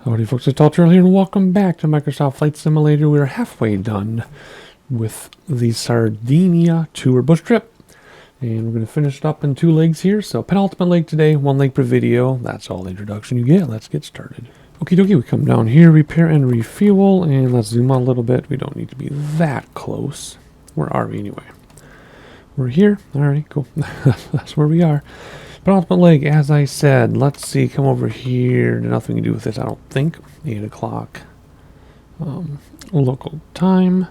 Howdy folks, it's Tortolì here and welcome back to Microsoft Flight Simulator. We're halfway done with the Sardinia tour bus trip. And we're going to finish it up in 2 legs here. So penultimate leg today, 1 leg per video. That's all the introduction you get. Let's get started. Okie dokie, we come down here, repair and refuel. And let's zoom out a little bit. We don't need to be that close. Where are we anyway? We're here. Alrighty, cool. That's where we are. Penultimate leg, as I said. Let's see, come over here. Nothing to do with this, I don't think. 8 o'clock local time.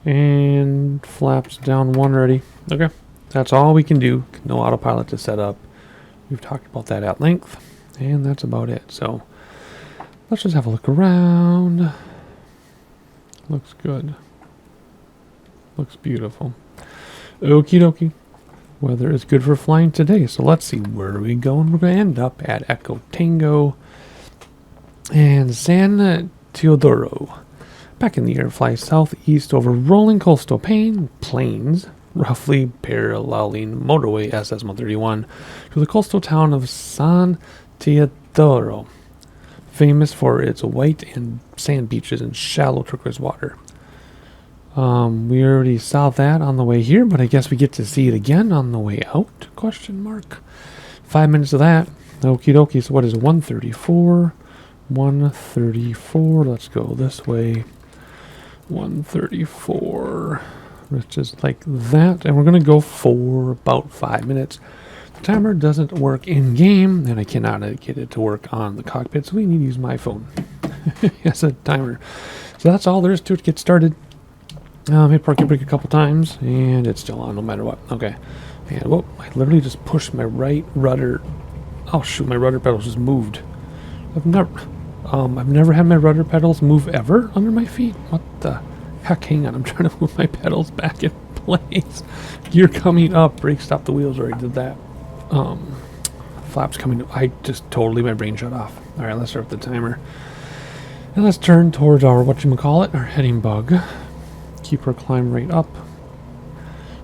And flaps down 1 ready. Okay, that's all we can do. No autopilot to set up. We've talked about that at length. And that's about it. So let's just have a look around. Looks good. Looks beautiful. Okie dokie. Weather is good for flying today, so let's see, where are we going? We're going to end up at Echo Tango and San Teodoro. Back in the air, fly southeast over rolling coastal plains, roughly paralleling motorway SS 131 to the coastal town of San Teodoro, famous for its white and sand beaches and shallow turquoise water. We already saw that on the way here, but I guess we get to see it again on the way out, question mark. 5 minutes of that. Okie dokie, so what is it, 134? 134, let's go this way. 134, which is like that, and we're going to go for about 5 minutes. The timer doesn't work in-game, and I cannot get it to work on the cockpit, so we need to use my phone as a timer. So that's all there is to it to get started. Hit parking brake a couple times, and it's still on no matter what. Okay. And whoa, I literally just pushed my right rudder. Oh shoot, my rudder pedals just moved. I've never had my rudder pedals move ever under my feet. What the heck? Hang on, I'm trying to move my pedals back in place. Gear coming up, brake stop the wheels, already did that. Flaps coming up. I just totally, my brain shut off. Alright, let's start the timer. And let's turn towards our, our heading bug. Keep our climb rate up.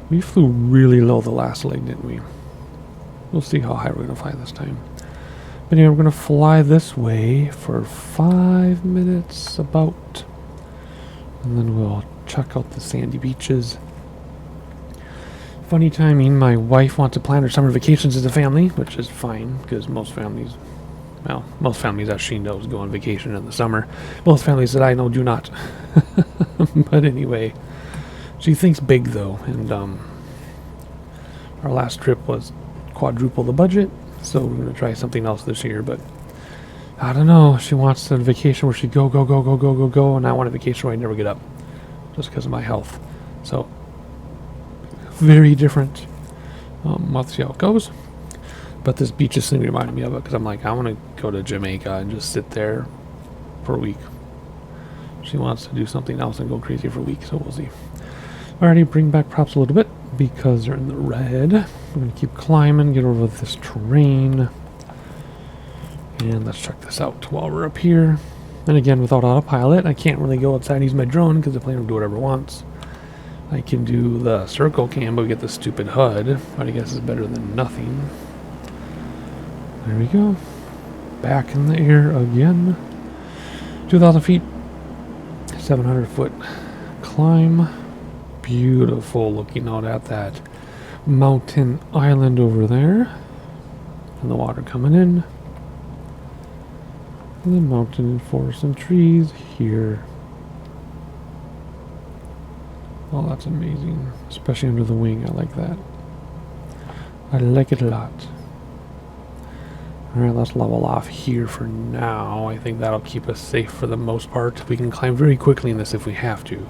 We flew really low the last leg, didn't we? We'll see how high we're going to fly this time. But anyway, we're going to fly this way for 5 minutes about. And then we'll check out the sandy beaches. Funny timing, my wife wants to plan her summer vacations as a family, which is fine, because most families that she knows go on vacation in the summer. Most families that I know do not. But anyway, she thinks big though, and our last trip was quadruple the budget, so we're going to try something else this year, but I don't know. She wants a vacation where she go, and I want a vacation where I never get up, just because of my health. So, very different. We'll see how it goes. But this beaches thing reminded me of it, because I'm like, I want to go to Jamaica and just sit there for a week. She wants to do something else and go crazy for a week, so we'll see. Alrighty, bring back props a little bit, because they're in the red. We're going to keep climbing, get over this terrain. And let's check this out while we're up here. And again, without autopilot, I can't really go outside and use my drone, because the plane will do whatever it wants. I can do the circle cam, but we get the stupid HUD, but I guess it's better than nothing. There we go. Back in the air again. 2,000 feet. 700 foot climb. Beautiful looking out at that mountain island over there. And the water coming in. And the mountain and forest and trees here. Oh, that's amazing. Especially under the wing. I like that. I like it a lot. Alright, let's level off here for now. I think that'll keep us safe for the most part. We can climb very quickly in this if we have to.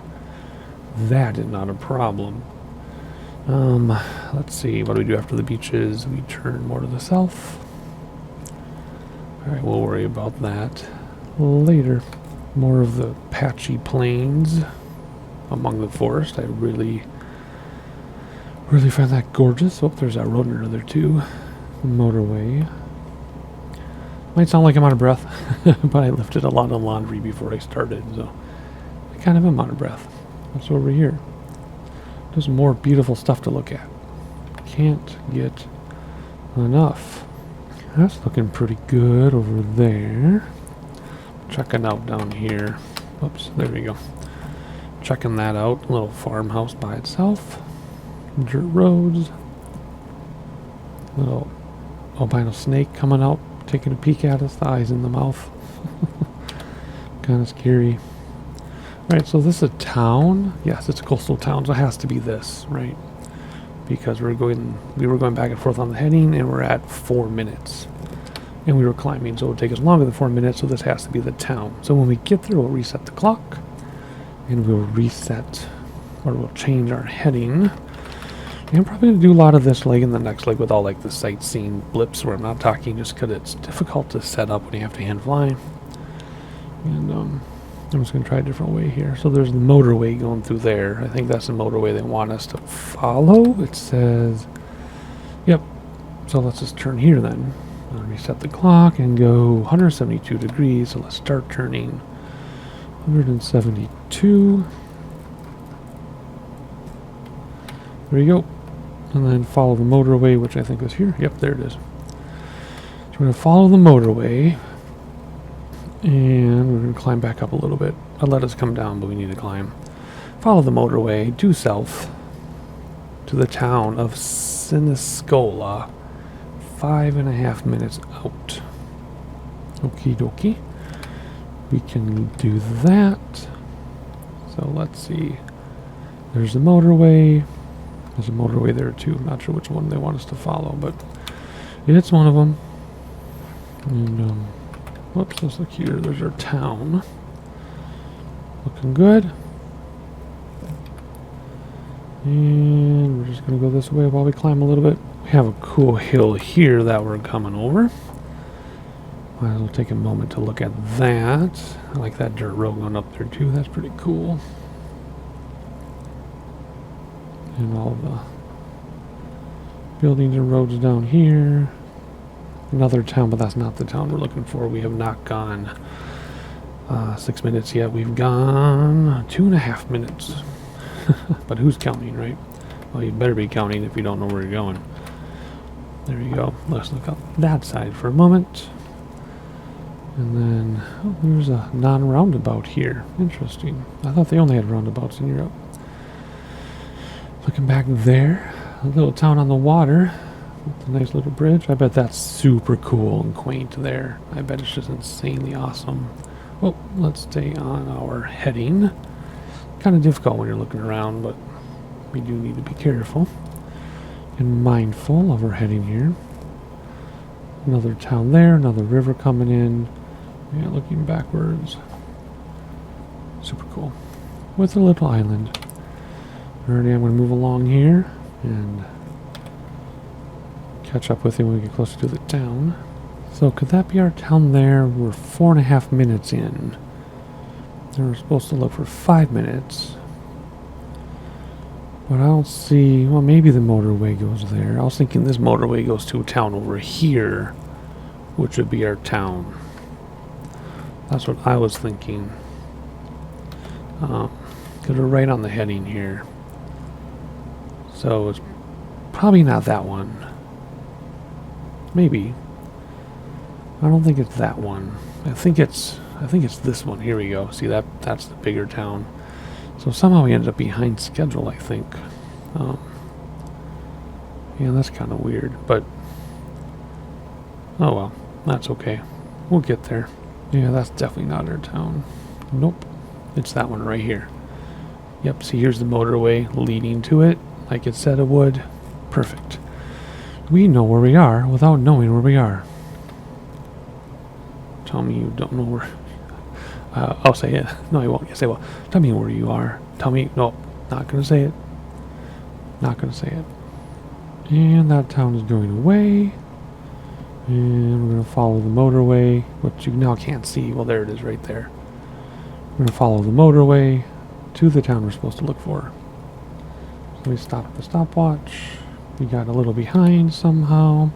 That is not a problem. Let's see, what do we do after the beaches? We turn more to the south. Alright, we'll worry about that later. More of the patchy plains among the forest. I really find that gorgeous. Oh, there's that road under there too. The motorway. Might sound like I'm out of breath, but I lifted a lot of laundry before I started, so I kind of am out of breath. What's over here? There's more beautiful stuff to look at. Can't get enough. That's looking pretty good over there. checking out down here. Oops, there we go. Checking that out. Little farmhouse by itself. Dirt roads. Little albino snake coming out, taking a peek at us. The eyes in the mouth. Kind of scary. Right, so this is a town. Yes, it's a coastal town, so it has to be this, right? Because we were going back and forth on the heading, and we're at 4 minutes. And we were climbing, so it would take us longer than 4 minutes, so this has to be the town. So when we get there, we'll reset the clock, and we'll reset, or we'll change our heading. And I'm probably going to do a lot of this leg in the next leg with all like the sightseeing blips where I'm not talking, just because it's difficult to set up when you have to hand fly. And I'm just going to try a different way here. So there's the motorway going through there. I think that's the motorway they want us to follow. It says, yep. So let's just turn here then. I'll reset the clock and go 172 degrees. So let's start turning 172. There you go. And then follow the motorway, which I think is here. Yep, there it is. So we're going to follow the motorway. And we're going to climb back up a little bit. I'll let us come down, but we need to climb. Follow the motorway due south to the town of Siniscola. 5.5 minutes out. Okie dokie. We can do that. So let's see. There's the motorway. There's a motorway there too. I'm not sure which one they want us to follow, but it's one of them. And whoops, let's look here. There's our town. Looking good. And we're just going to go this way while we climb a little bit. We have a cool hill here that we're coming over. Might as well take a moment to look at that. I like that dirt road going up there too. That's pretty cool. And all the buildings and roads down here. Another town, but that's not the town we're looking for. We have not gone 6 minutes yet. We've gone 2.5 minutes. But who's counting, right? Well, you better be counting if you don't know where you're going. There you go. Let's look up that side for a moment. And then, oh, there's a non-roundabout here. Interesting. I thought they only had roundabouts in Europe. Looking back there, a little town on the water. With a nice little bridge. I bet that's super cool and quaint there. I bet it's just insanely awesome. Well, let's stay on our heading. Kind of difficult when you're looking around, but we do need to be careful and mindful of our heading here. Another town there, another river coming in. Yeah, looking backwards. Super cool. With a little island. Alrighty, I'm going to move along here and catch up with you when we get closer to the town. So could that be our town there? We're 4.5 minutes in. And we're supposed to look for 5 minutes. But I don't see... Well, maybe the motorway goes there. I was thinking this motorway goes to a town over here, which would be our town. That's what I was thinking. Because we're right on the heading here. So it's probably not that one. Maybe. I don't think it's that one. I think it's this one. Here we go. See, that's the bigger town. So somehow we ended up behind schedule, I think. Yeah, that's kind of weird, but oh well, that's okay. We'll get there. Yeah, that's definitely not our town. Nope. It's that one right here. Yep, see, here's the motorway leading to it, like it said it would. Perfect. We know where we are without knowing where we are. Tell me you don't know where... I'll say it. No, I won't. You say, well, tell me where you are. Tell me... No, not going to say it. Not going to say it. And that town is going away. And we're going to follow the motorway, which you now can't see. Well, there it is right there. We're going to follow the motorway to the town we're supposed to look for. So we stop the stopwatch. We got a little behind somehow.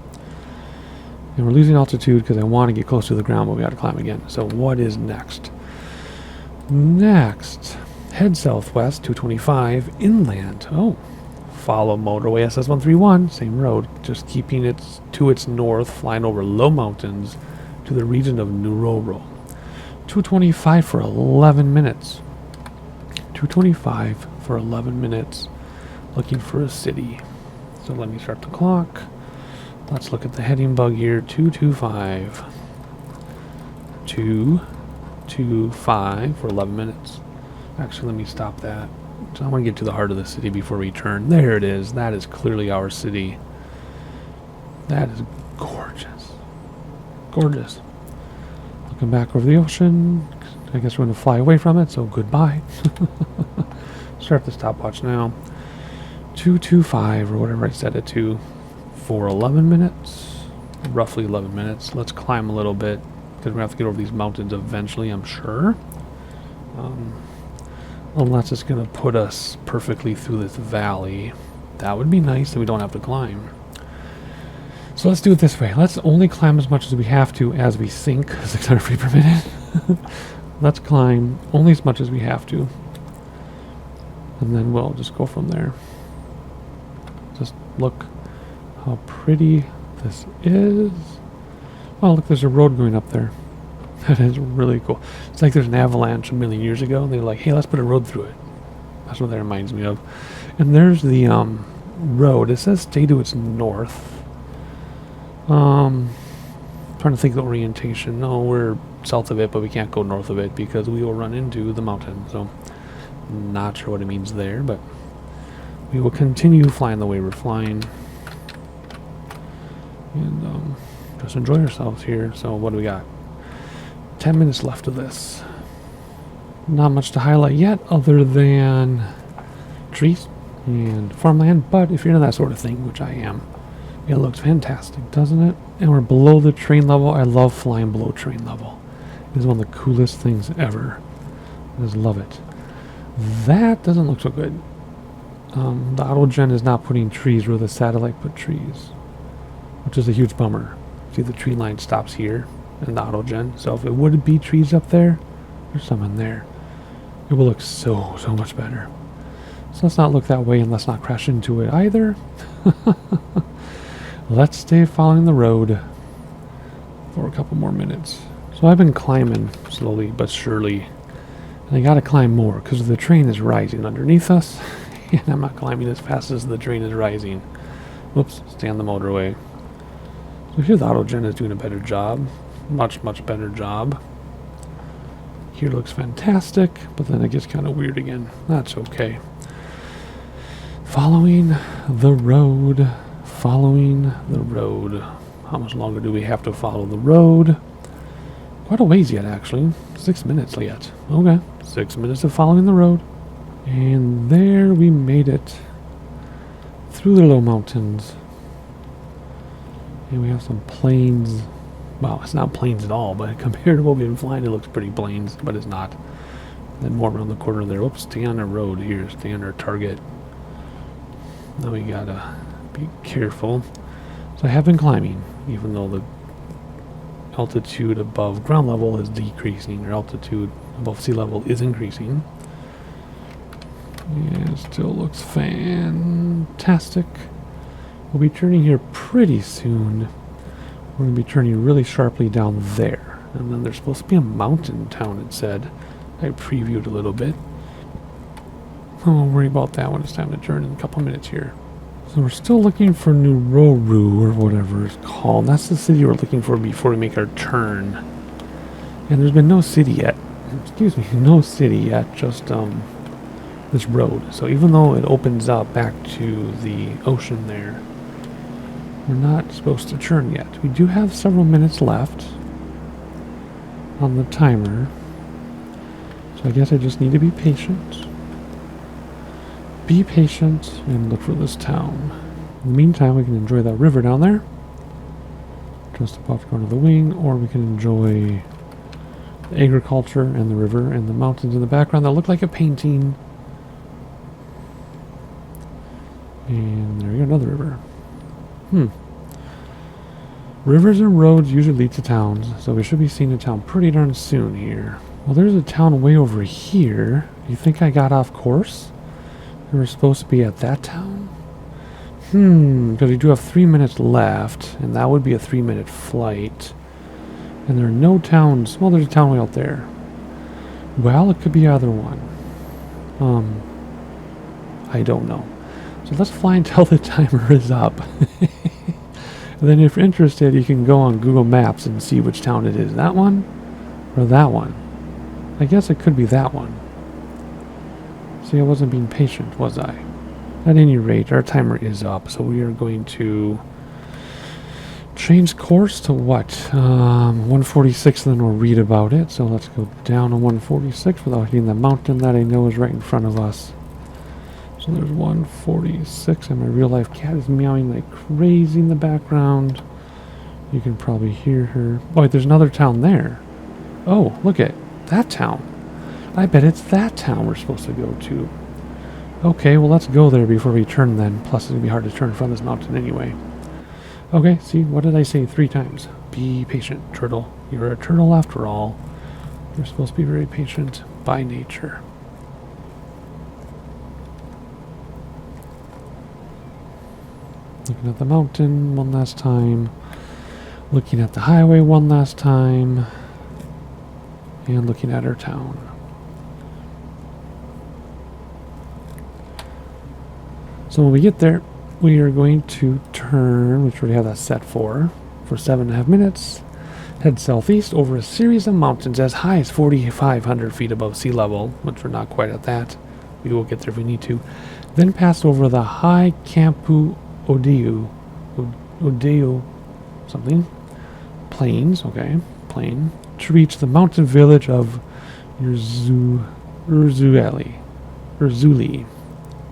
And we're losing altitude because I want to get close to the ground, but we got to climb again. So what is next? Next, head southwest, 225, inland. Oh, follow motorway SS131, same road, just keeping it to its north, flying over low mountains to the region of Nuoro. 225 for 11 minutes. 225 for 11 minutes. Looking for a city. So let me start the clock. Let's look at the heading bug here. 225. 225 for 11 minutes. Actually, let me stop that. So I want to get to the heart of the city before we turn. There it is. That is clearly our city. That is gorgeous. Gorgeous. Looking back over the ocean. I guess we're going to fly away from it, so goodbye. Start the stopwatch now. 225 or whatever I set it to for 11 minutes. Roughly 11 minutes. Let's climb a little bit because we're going to have to get over these mountains eventually, I'm sure. Unless it's going to put us perfectly through this valley. That would be nice, so we don't have to climb. So let's do it this way. Let's only climb as much as we have to as we sink. 600 feet per minute. Let's climb only as much as we have to. And then we'll just go from there. Just look how pretty this is. Oh, look, there's a road going up there. That is really cool. It's like there's an avalanche a million years ago, and they're like, hey, let's put a road through it. That's what that reminds me of. And there's the road. It says stay to its north. Trying to think of the orientation. No, we're south of it, but we can't go north of it because we will run into the mountain. So, not sure what it means there, but we will continue flying the way we're flying. And just enjoy ourselves here. So, what do we got? 10 minutes left of this. Not much to highlight yet other than trees and farmland, but if you're into that sort of thing, which I am, it looks fantastic, doesn't it? And we're below the train level. I love flying below train level. It is one of the coolest things ever. I just love it. That doesn't look so good. The autogen is not putting trees where the satellite put trees, which is a huge bummer. See, the tree line stops here in the autogen, so if it would be trees up there, there's some in there. It will look so much better. So let's not look that way and let's not crash into it either. Let's stay following the road for a couple more minutes. So I've been climbing slowly but surely, and I gotta climb more because the train is rising underneath us, and I'm not climbing as fast as the train is rising. Whoops, stay on the motorway. So here the autogen is doing a better job. Much better job. Here looks fantastic, but then it gets kind of weird again. That's okay. Following the road. Following the road. How much longer do we have to follow the road? Quite a ways yet, actually. 6 minutes yet. Okay. 6 minutes of following the road. And there we made it. Through the low mountains. And we have some plains. Well, it's not plains at all, but compared to what we've been flying, it looks pretty plains, but it's not. Then more around the corner there. Oops, stay on the road here. Stay on our target. Now we gotta be careful. So I have been climbing, even though the altitude above ground level is decreasing, or altitude above sea level is increasing. Yeah, it still looks fantastic. We'll be turning here pretty soon. We're going to be turning really sharply down there. And then there's supposed to be a mountain town, it said. I previewed a little bit. I won't worry about that when it's time to turn in a couple minutes here. So we're still looking for Nuroru, or whatever it's called. That's the city we're looking for before we make our turn. And there's been no city yet. Excuse me, no city yet, just this road. So even though it opens up back to the ocean there, we're not supposed to turn yet. We do have several minutes left on the timer. So I guess I just need to be patient. Be patient and look for this town. In the meantime, we can enjoy that river down there. Just above going to the wing, or we can enjoy the agriculture and the river and the mountains in the background that look like a painting. And there we go, another river. Rivers and roads usually lead to towns, so we should be seeing a town pretty darn soon here. Well, there's a town way over here. You think I got off course? We were supposed to be at that town? Because we do have 3 minutes left, and that would be a 3-minute flight. And there are no towns. Well, there's a town way out there. Well, it could be either one. I don't know. So let's fly until the timer is up. And then if you're interested, you can go on Google Maps and see which town it is. That one or that one? I guess it could be that one. See, I wasn't being patient, was I? At any rate, our timer is up, so we are going to change course to what? 146, and then we'll read about it. So let's go down to 146 without hitting the mountain that I know is right in front of us. So there's 146, and my real life cat is meowing like crazy in the background. You can probably hear her. Oh, wait, there's another town there. Oh, look at that town. I bet it's that town we're supposed to go to. Okay, well, let's go there before we turn then. Plus, it's going to be hard to turn from this mountain anyway. Okay, see, what did I say 3 times? Be patient, turtle. You're a turtle after all. You're supposed to be very patient by nature. Looking at the mountain one last time. Looking at the highway one last time. And looking at our town. So when we get there, we are going to turn, which we have that set for 7.5 minutes. Head southeast over a series of mountains as high as 4,500 feet above sea level, which we're not quite at that. We will get there if we need to. Then pass over the high Campu Odeu something. Plains, okay, plain. To reach the mountain village of Urzuli.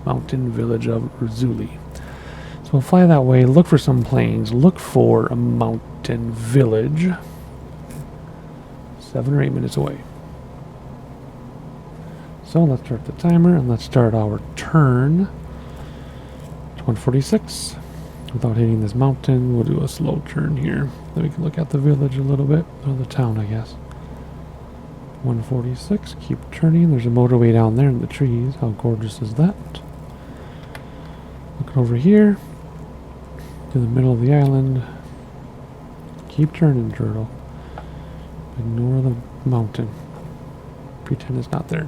Mountain village of Urzuli. So we'll fly that way, look for some plains, look for a mountain village. 7 or 8 minutes away. So let's start the timer and let's start our turn. 146. Without hitting this mountain, we'll do a slow turn here. Then we can look at the village a little bit, or the town, I guess. 146, keep turning. There's a motorway down there in the trees. How gorgeous is that? Looking over here to the middle of the island. Keep turning, turtle. Ignore the mountain. Pretend it's not there.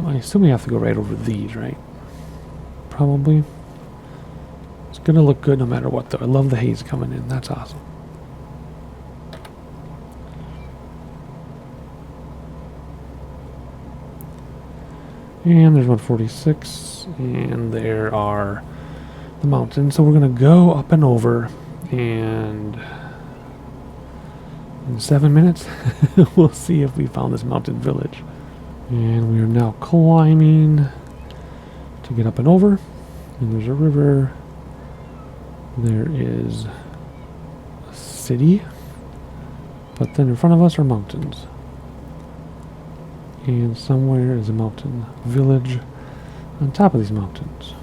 I assume we have to go right over these, right? Probably. It's going to look good no matter what, though. I love the haze coming in. That's awesome. And there's 146, and there are the mountains. So we're going to go up and over, and in 7 minutes, we'll see if we found this mountain village. And we are now climbing to get up and over, and there's a river. There is a city, but then in front of us are mountains. And somewhere is a mountain village on top of these mountains.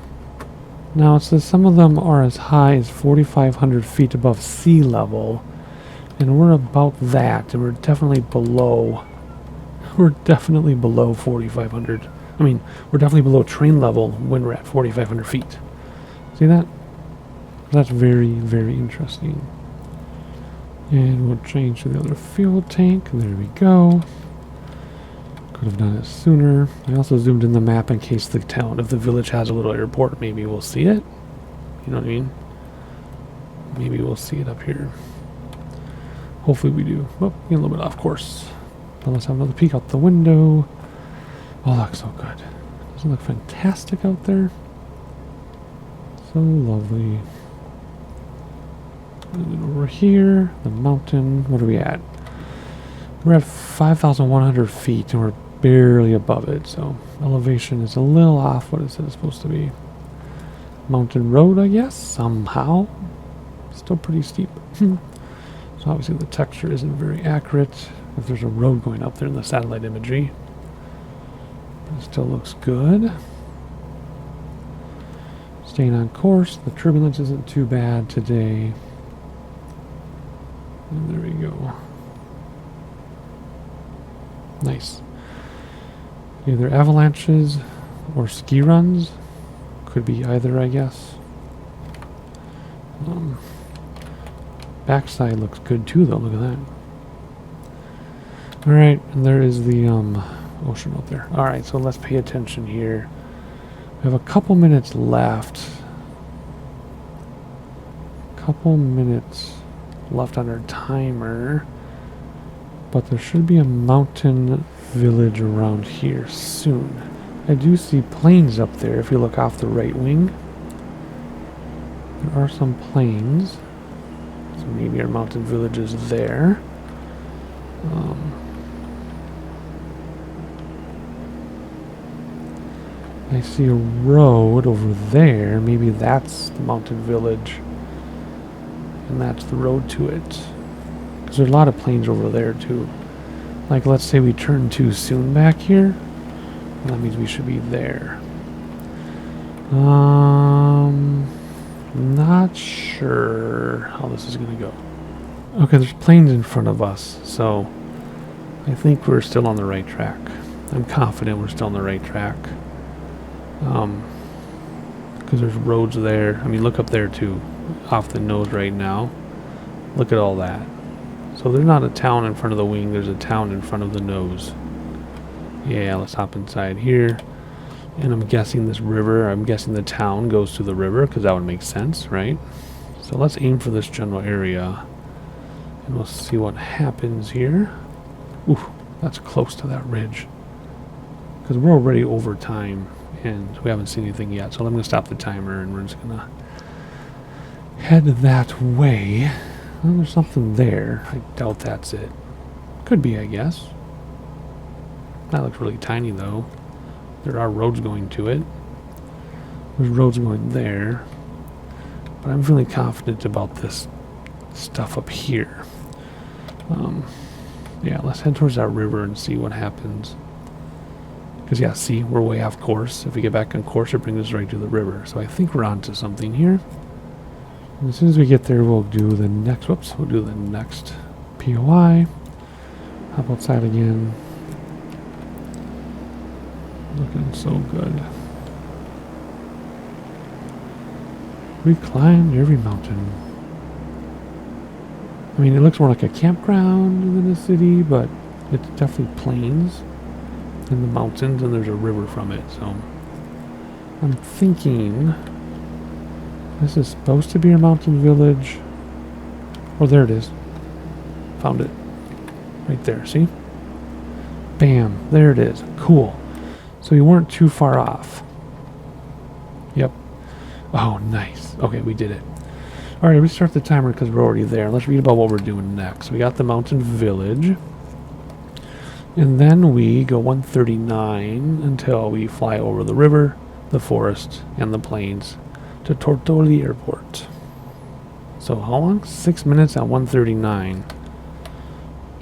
Now it says some of them are as high as 4,500 feet above sea level, and we're about that, and we're definitely below 4,500. I mean, we're definitely below train level when we're at 4,500 feet. See that? That's very, very interesting. And we'll change to the other fuel tank. There we go. Could have done it sooner. I also zoomed in the map in case the town, if the village has a little airport, maybe we'll see it. You know what I mean? Maybe we'll see it up here. Hopefully we do. Oh, getting a little bit off course. But let's have another peek out the window. Oh, that looks so good. Doesn't it look fantastic out there? So lovely. And then over here, the mountain. What are we at? We're at 5,100 feet, and we're barely above it, so elevation is a little off what it said it's supposed to be. Mountain road, I guess, somehow. Still pretty steep. So obviously the texture isn't very accurate if there's a road going up there in the satellite imagery. But it still looks good. Staying on course. The turbulence isn't too bad today. And there we go. Nice. Either avalanches or ski runs. Could be either, I guess. Backside looks good too, though. Look at that. Alright, and there is the ocean out there. Alright, so let's pay attention here. We have a couple minutes left. Couple minutes left on our timer. But there should be a mountain village around here soon. I do see plains up there if you look off the right wing. There are some plains. So maybe our mountain village is there. I see a road over there. Maybe that's the mountain village. And that's the road to it. Because there's a lot of plains over there too. Like let's say we turn too soon back here. That means we should be there. Not sure how this is going to go. Okay, there's plains in front of us. So I think we're still on the right track. I'm confident we're still on the right track. Because there's roads there. I mean, look up there too, off the nose right now. Look at all that. So there's not a town in front of the wing, there's a town in front of the nose. Yeah, let's hop inside here. And I'm guessing this river, I'm guessing the town goes to the river, because that would make sense, right? So let's aim for this general area. And we'll see what happens here. Ooh, that's close to that ridge. Because we're already over time. And we haven't seen anything yet, so I'm going to stop the timer and we're just going to head that way. Well, there's something there. I doubt that's it. Could be, I guess. That looks really tiny, though. There are roads going to it. There's roads going there. But I'm feeling confident about this stuff up here. Yeah, let's head towards that river and see what happens. Because, yeah, see, we're way off course. If we get back on course, it brings us right to the river. So I think we're on to something here. And as soon as we get there, we'll do the next, we'll do the next POI. Hop outside again. Looking so good. We climbed every mountain. I mean, it looks more like a campground than a city, but it's definitely plains in the mountains, and there's a river from it, so I'm thinking this is supposed to be a mountain village. Oh, there it is. Found it. Right there, see? Bam, there it is. Cool. So you weren't too far off. Yep. Oh, nice. Okay, we did it. Alright, restart the timer because we're already there. Let's read about what we're doing next. We got the mountain village. And then we go 139 until we fly over the river, the forest, and the plains to Tortolì Airport. So how long? 6 minutes at 139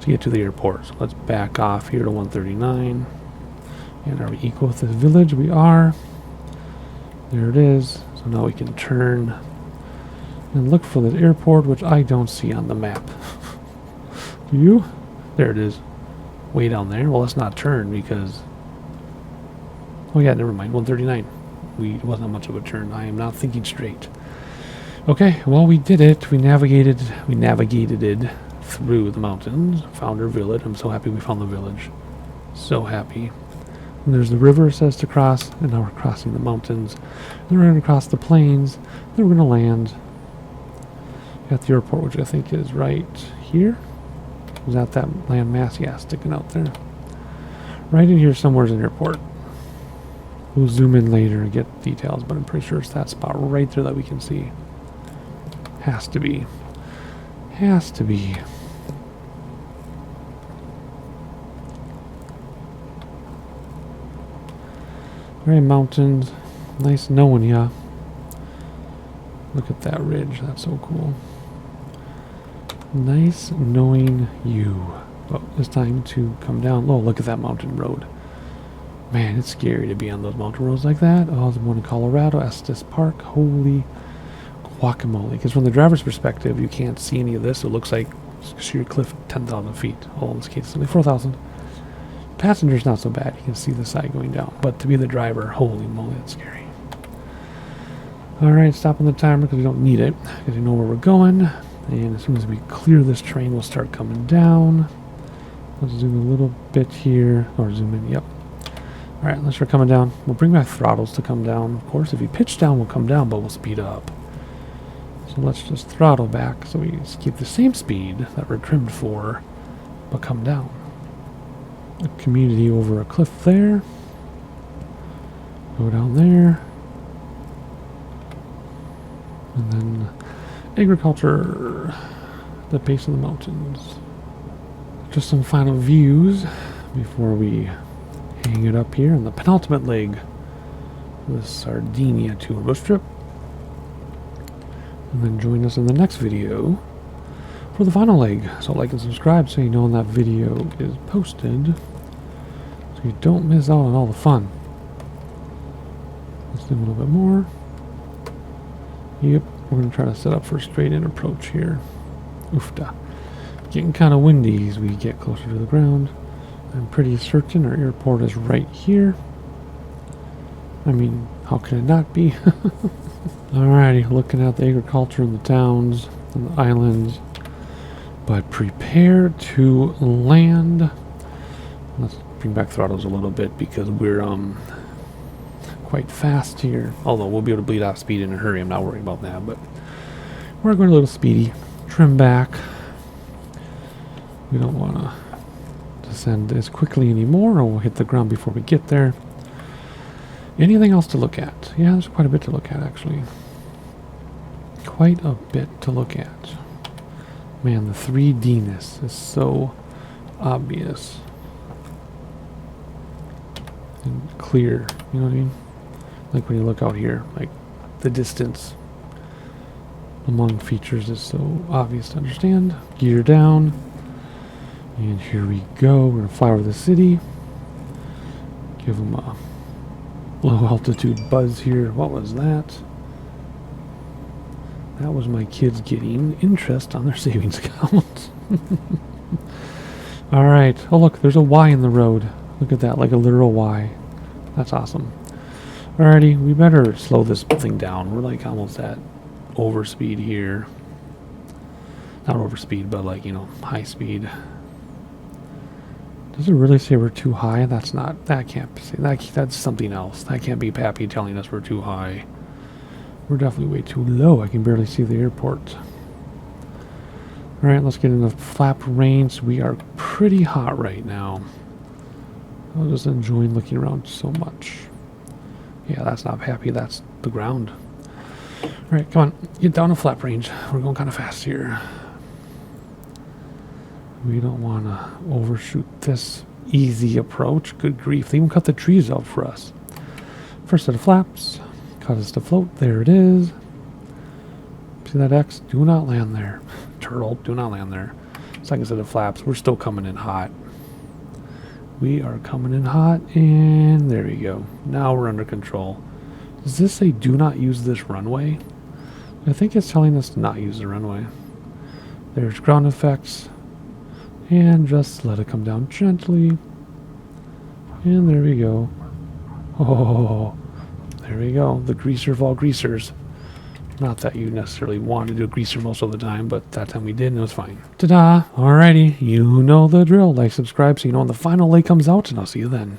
to get to the airport. So let's back off here to 139. And are we equal with this village? We are. There it is. So now we can turn and look for the airport, which I don't see on the map. Do you? There it is. Way down there. Well, let's not turn because... Oh yeah, never mind. 139. It wasn't much of a turn. I am not thinking straight. Okay, well, we did it. We navigated it through the mountains. Found our village. I'm so happy we found the village. So happy. And there's the river it says to cross, and now we're crossing the mountains. Then we're going to cross the plains. Then we're going to land at the airport, which I think is right here. Is that landmass? Yeah, sticking out there. Right in here somewhere is an airport. We'll zoom in later and get details, but I'm pretty sure it's that spot right there that we can see. Has to be. Has to be. Alright, mountains. Nice knowing ya. Look at that ridge. That's so cool. Nice knowing you. Well, it's time to come down. Oh, look at that mountain road. Man, it's scary to be on those mountain roads like that. Oh, the one in Colorado, Estes Park. Holy guacamole. Because from the driver's perspective, you can't see any of this. It looks like sheer cliff 10,000 feet. Well, in this case, it's only 4,000. Passenger's not so bad. You can see the side going down. But to be the driver, holy moly, that's scary. Alright, stopping the timer because we don't need it. Because we know where we're going. And as soon as we clear this train, we'll start coming down. Let's zoom a little bit here, or zoom in, yep. Alright, unless we're coming down. We'll bring back throttles to come down. Of course, if you pitch down, we'll come down, but we'll speed up. So let's just throttle back so we keep the same speed that we're trimmed for, but come down. A community over a cliff there. Go down there. And then agriculture, the base of the mountains. Just some final views before we hang it up here on the penultimate leg of the Sardinia tour bus trip. And then join us in the next video for the final leg. So like and subscribe so you know when that video is posted, so you don't miss out on all the fun. Let's do a little bit more. Yep, we're going to try to set up for a straight in approach here. Oofda. Getting kind of windy as we get closer to the ground. I'm pretty certain our airport is right here. I mean, how can it not be? Alrighty, looking at the agriculture in the towns and the islands. But prepare to land. Let's bring back throttles a little bit because we're quite fast here. Although we'll be able to bleed off speed in a hurry. I'm not worried about that, but we're going a little speedy. Trim back. We don't want to descend as quickly anymore, or we'll hit the ground before we get there. Anything else to look at? Yeah, there's quite a bit to look at, actually. Quite a bit to look at. Man, the 3D-ness is so obvious. And clear, you know what I mean? Like when you look out here, like the distance among features is so obvious to understand. Gear down. And here we go. We're going to fly over the city. Give them a low altitude buzz here. What was that? That was my kids getting interest on their savings account. Alright. Oh look, there's a Y in the road. Look at that, like a literal Y. That's awesome. Alrighty, we better slow this thing down. We're like almost at overspeed here. Not overspeed, but like, you know, high speed. Does it really say we're too high? That's not, that can't say, that's something else. That can't be Pappy telling us we're too high. We're definitely way too low. I can barely see the airport. Alright, let's get in the flap range. We are pretty hot right now. I was just enjoying looking around so much. Yeah, that's not Pappy, that's the ground. Alright, come on, get down to flap range. We're going kind of fast here. We don't want to overshoot this easy approach. Good grief, they even cut the trees out for us. First set of flaps. Cut us to float. There it is. See that X? Do not land there. Turtle, do not land there. Second set of flaps. We're still coming in hot. We are coming in hot, and there we go. Now we're under control. Does this say do not use this runway? I think it's telling us to not use the runway. There's ground effects. And just let it come down gently. And there we go. Oh, there we go. The greaser of all greasers. Not that you necessarily want to do a greaser most of the time, but that time we did and it was fine. Ta-da! Alrighty, you know the drill. Like, subscribe so you know when the final leg comes out, and I'll see you then.